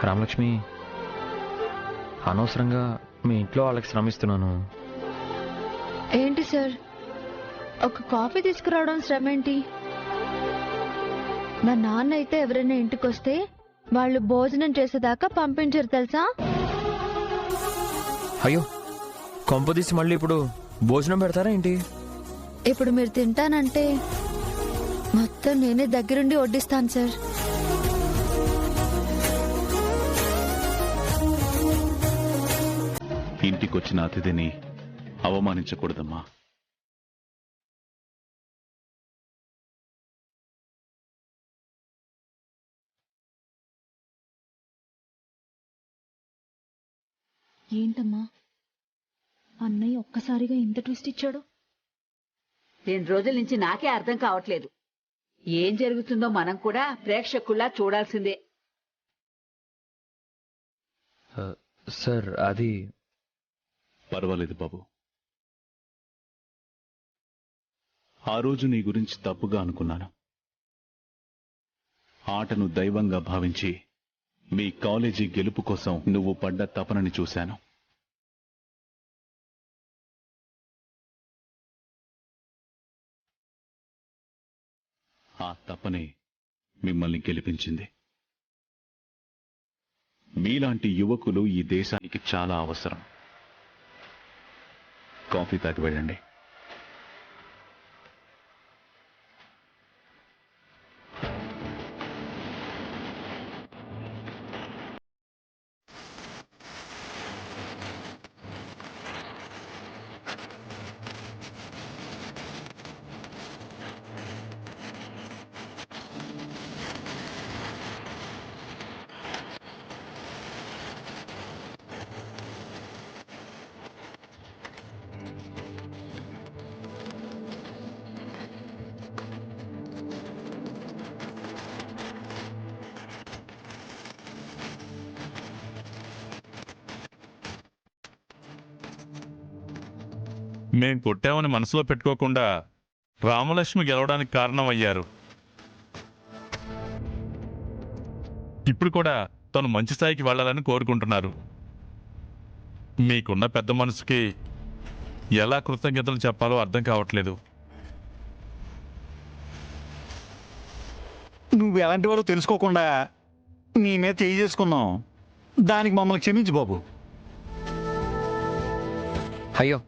రామలక్ష్మి, అనవసరంగా మీ ఇంట్లో వాళ్ళకి శ్రమిస్తున్నాను. ఏంటి సార్, ఒక కాఫీ తీసుకురావడం శ్రమ ఏంటి? మా నాన్న అయితే ఎవరైనా ఇంటికి వస్తే వాళ్ళు భోజనం చేసేదాకా పంపించరు తెలుసా? అయ్యో, కొంపదీసి మళ్ళీ ఇప్పుడు భోజనం పెడతారా ఏంటి? ఇప్పుడు మీరు తింటానంటే మొత్తం నేనే దగ్గరుండి వడ్డిస్తాను సార్. ఇంటికొచ్చిన అతిథిని అవమానించకూడదమ్మా. ఏంటమ్మా అన్నయ్య ఒక్కసారిగా ఇంత ట్విస్ట్ ఇచ్చాడు? 2 రోజుల నుంచి నాకే అర్థం కావట్లేదు. ఏం జరుగుతుందో మనం కూడా ప్రేక్షకుల్లా చూడాల్సిందే. సార్, అది పర్వాలేదు బాబు. ఆ రోజు నీ గురించి తప్పుగా అనుకున్నాను. ఆటను దైవంగా భావించి మీ కాలేజీ గెలుపు కోసం నువ్వు పడ్డ తపనని చూశాను. ఆ తపనే మిమ్మల్ని గెలిపించింది. మీలాంటి యువకులు ఈ దేశానికి చాలా అవసరం. కాఫీ తాగి వెళ్ళండి. మేం కొట్టామని మనసులో పెట్టుకోకుండా రామలక్ష్మి గెలవడానికి కారణమయ్యారు. ఇప్పుడు కూడా తను మంచి స్థాయికి వెళ్ళాలని కోరుకుంటున్నారు. మీకున్న పెద్ద మనసుకి ఎలా కృతజ్ఞతలు చెప్పాలో అర్థం కావట్లేదు. నువ్వు ఎలాంటి వారో తెలుసుకోకుండా నీ మీద చేయి చేసుకున్నావు. దానికి మమ్మల్ని క్షమించు బాబు. అయ్యో,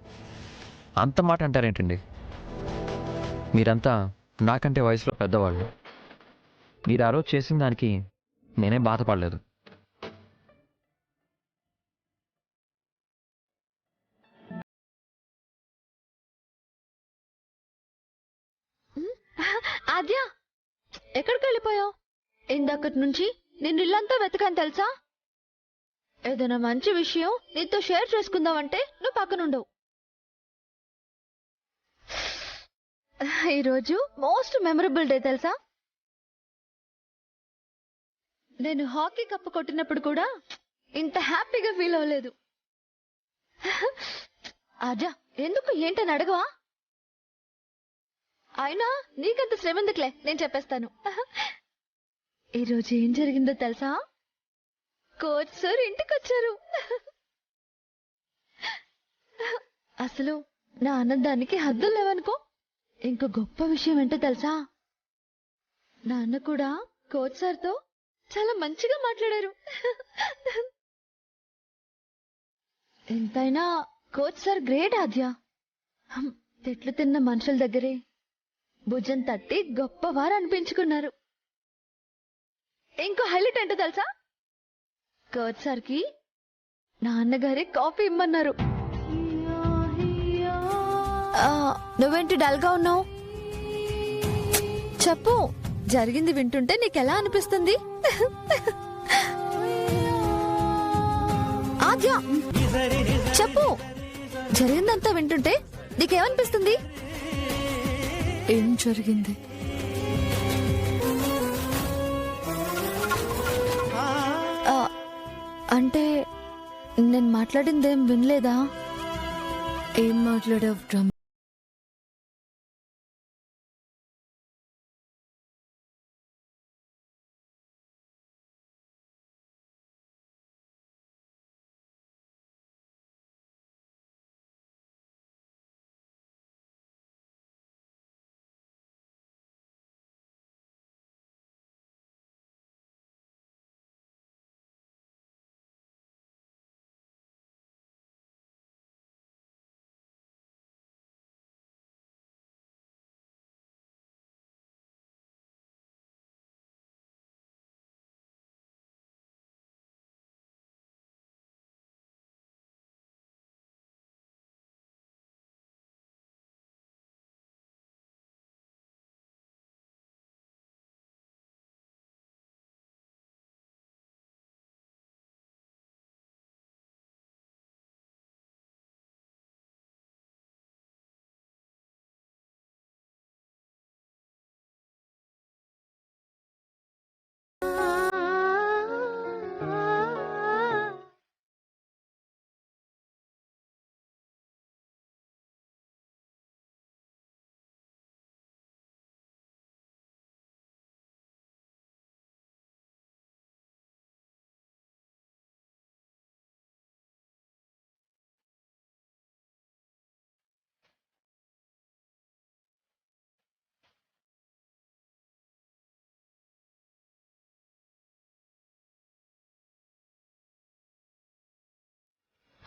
అంత మాట అంటారేంటండి? మీరంతా నాకంటే వయసులో పెద్దవాళ్ళు. మీరు ఆ రోజు చేసిన దానికి నేనేం బాధపడలేదు. ఆద్య, ఎక్కడికి వెళ్ళిపోయావు? ఇందాకటి నుంచి నేను ఇల్లంతా వెతకాను తెలుసా? ఏదైనా మంచి విషయం నీతో షేర్ చేసుకుందామంటే నువ్వు పక్కనుండవు. ఈరోజు మోస్ట్ మెమరబుల్ డే తెలుసా? నేను హాకీ కప్పు కొట్టినప్పుడు కూడా ఇంత హ్యాపీగా ఫీల్ అవ్వలేదు. ఆద్య, ఎందుకు ఏంటని అడగవా? అయినా నీకంత శ్రమ ఎందుకులే, నేను చెప్పేస్తాను. ఈరోజు ఏం జరిగిందో తెలుసా? కోచ్ సార్ ఇంటికి వచ్చారు. అసలు నా ఆనందానికి హద్దులు లేవనుకో. ఇంకో గొప్ప విషయం ఏంటో తెలుసా? నాన్న కూడా కోచ్ సార్తో చాలా మంచిగా మాట్లాడారు. ఎంతైనా కోచ్ సార్ గ్రేట్ ఆద్య. తిట్లు తిన్న మనుషుల దగ్గరే భుజం తట్టి గొప్పవారు అనిపించుకున్నారు. ఇంకో హైలైట్ ఏంటో తెలుసా? కోచ్ సార్కి నాన్నగారే కాఫీ ఇమ్మన్నారు. నువ్వేంటి డల్గా ఉన్నావు? చెప్పు, జరిగింది వింటుంటే నీకెలా అనిపిస్తుంది? ఆద్య, చెప్పు, జరిగిందంతా వింటుంటే నీకేమనిపిస్తుంది? ఏం జరిగింది? అంటే నేను మాట్లాడిందేం వినలేదా? ఏం మాట్లాడావు?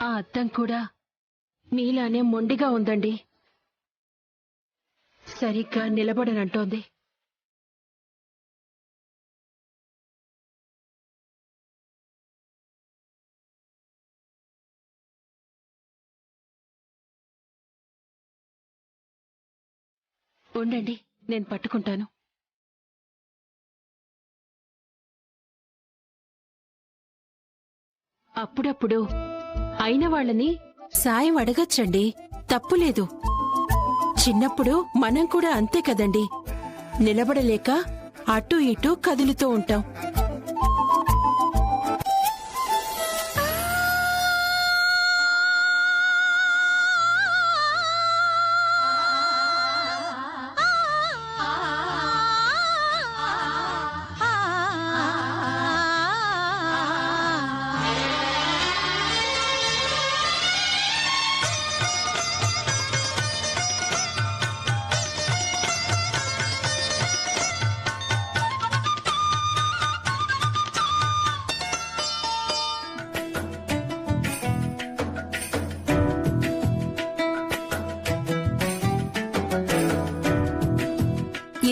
ఆ అద్దం కూడా మీలానే మొండిగా ఉందండి. సరిగ్గా నిలబడనంటోంది. ఉండండి, నేను పట్టుకుంటాను. అప్పుడప్పుడు అయిన వాళ్ళని సాయం అడగచ్చండి, తప్పులేదు. చిన్నప్పుడు మనం కూడా అంతే కదండి, నిలబడలేక అటూ ఇటూ కదులుతూ ఉంటాం.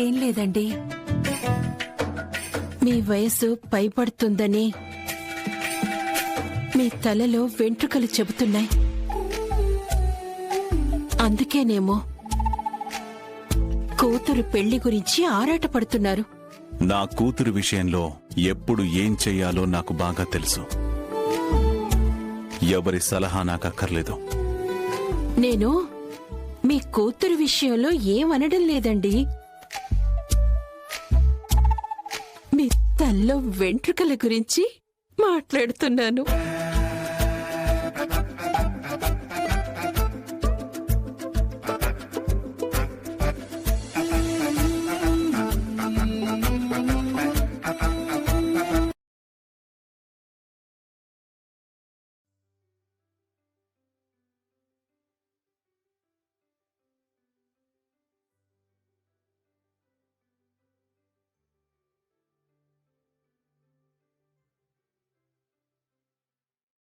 ఏం లేదండి, మీ వయసు పైపడుతుందని మీ తలలో వెంట్రుకలు చెబుతున్నాయి. అందుకేనేమో కూతురు పెళ్లి గురించి ఆరాటపడుతున్నారు. నా కూతురు విషయంలో ఎప్పుడు ఏం చెయ్యాలో నాకు బాగా తెలుసు. ఎవరి సలహా నాకు అక్కర్లేదు. నేను మీ కూతురు విషయంలో ఏమనడం లేదండి, మీ తల్లో వెంట్రుకల గురించి మాట్లాడుతున్నాను.